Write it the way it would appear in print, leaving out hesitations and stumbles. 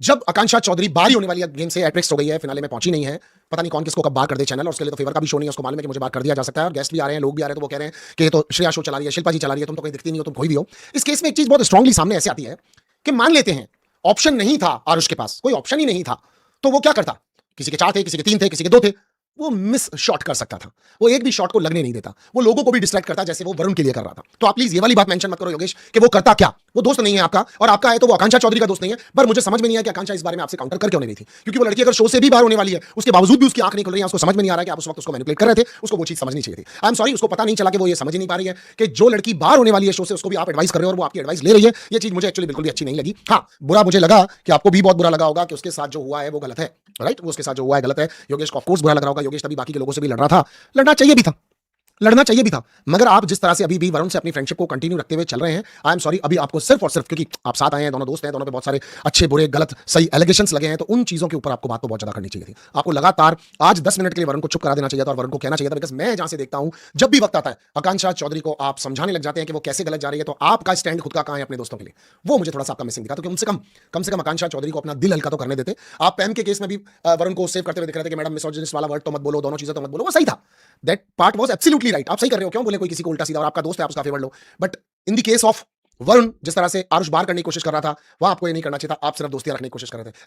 जब आकांक्षा चौधरी बाहरी होने वाली गेम से एट्रिक्स हो गई है, फिनाले में पहुंची नहीं है, पता नहीं कौन किसको कब बाहर कर दे चैनल, और उसके लिए तो फेवर का भी शो नहीं है, उसको मालूम है कि मुझे बाहर कर दिया जा सकता है, और गेस्ट भी आ रहे हैं, लोग भी आ रहे हैं, तो वो कह रहे हैं कि ये तो श्रेया शो चला रही है, शिल्पा जी चला रही है, तुम तो कहीं दिखती नहीं हो, तुम कोई भी हो। इस केस में एक चीज बहुत स्ट्रांगली सामने ऐसे आती है कि मान लेते हैं ऑप्शन नहीं था, आरुष के पास कोई ऑप्शन ही नहीं था, तो वो क्या करता? किसी के 4 थे, किसी के 3 थे, किसी के 2 थे, वो मिस शॉट कर सकता था, वो एक भी शॉट को लगने नहीं देता, वो लोगों को भी डिस्ट्रैक्ट करता जैसे वो वरुण के लिए कर रहा था। तो आप प्लीज ये वाली बात मेंशन मत करो योगेश कि वो करता क्या, वो दोस्त नहीं है आपका, और आपका है तो वो आकांक्षा चौधरी का दोस्त नहीं है। पर मुझे समझ में नहीं आया कि आकांक्षा इस बारे में आपसे काउंटर कर क्यों नहीं रही थी, क्योंकि वो लड़की अगर शो से भी बाहर होने वाली है, उसके बावजूद भी उसकी आंख नहीं खुल रही है, उसको समझ में नहीं आ रहा है कि आप उस वक्त उसको मैनिपुलेट कर रहे थे, उसको वो चीज समझनी चाहिए थी। आई एम सॉरी, उसको पता नहीं चला कि वो ये समझ ही नहीं पा रही है कि जो लड़की बाहर होने वाली है शो से, उसको भी आप एडवाइस कर रहे हो और वो आपकी एडवाइस ले रही है। ये चीज मुझे एक्चुअली बिल्कुल भी अच्छी नहीं लगी। हाँ, बुरा मुझे लगा कि आपको भी बहुत बुरा लगा होगा कि उसके साथ जो हुआ है वो गलत है, राइट? वो उसके साथ जो हुआ है गलत है। योगेश को ऑफ कोर्स बुरा लग रहा होगा, योगेश तभी बाकी के लोगों से भी लड़ रहा था, लड़ना चाहिए भी था, लड़ना चाहिए भी था। मगर आप जिस तरह से अभी भी वरुण से अपनी फ्रेंडशिप को कंटिन्यू रखते हुए चल रहे हैं, आई एम सॉरी, अभी आपको सिर्फ और सिर्फ क्योंकि आप साथ आए हैं, दोनों दोस्त हैं, दोनों पे बहुत सारे अच्छे बुरे गलत सही एलिगेशंस लगे हैं, तो उन चीजों के ऊपर आपको बात तो बहुत ज्यादा करनी चाहिए थी। आपको लगातार आज 10 मिनट के लिए वरुण को चुप करा देना चाहिए था और वरुण को कहना चाहिए था, बिकॉज मैं जहां से देखता हूं, जब भी वक्त आता है आकांक्षा चौधरी को आप समझाने लग जाते हैं कि वो कैसे गलत जा रही है, तो आपका स्टैंड खुद का कहां है अपने दोस्तों के लिए, वो मुझे थोड़ा सा आपका मिसिंग दिखा। तो कम से कम आकांक्षा चौधरी को अपना दिल हल्का तो करने देते। आप पैम के केस में भी वरुण को सेव करते हुए दिख रहे थे कि मैडम मिसोजिनिस्ट वाला वर्ड तो मत बोलो, दोनों चीजें तो मत बोलो, वो सही था। That part was absolutely right, आप सही कर रहे हो, क्यों बोले कोई किसी को उल्टा सीधा, और आपका दोस्त है, आप उसका favour low. But in the case of Varun, जिस तरह से आरुष बाहर करने की कोशिश कर रहा था, वह आपको ये नहीं करना चाहिए था, आप सिर्फ दोस्तियां रखने की कोशिश कर रहे थे।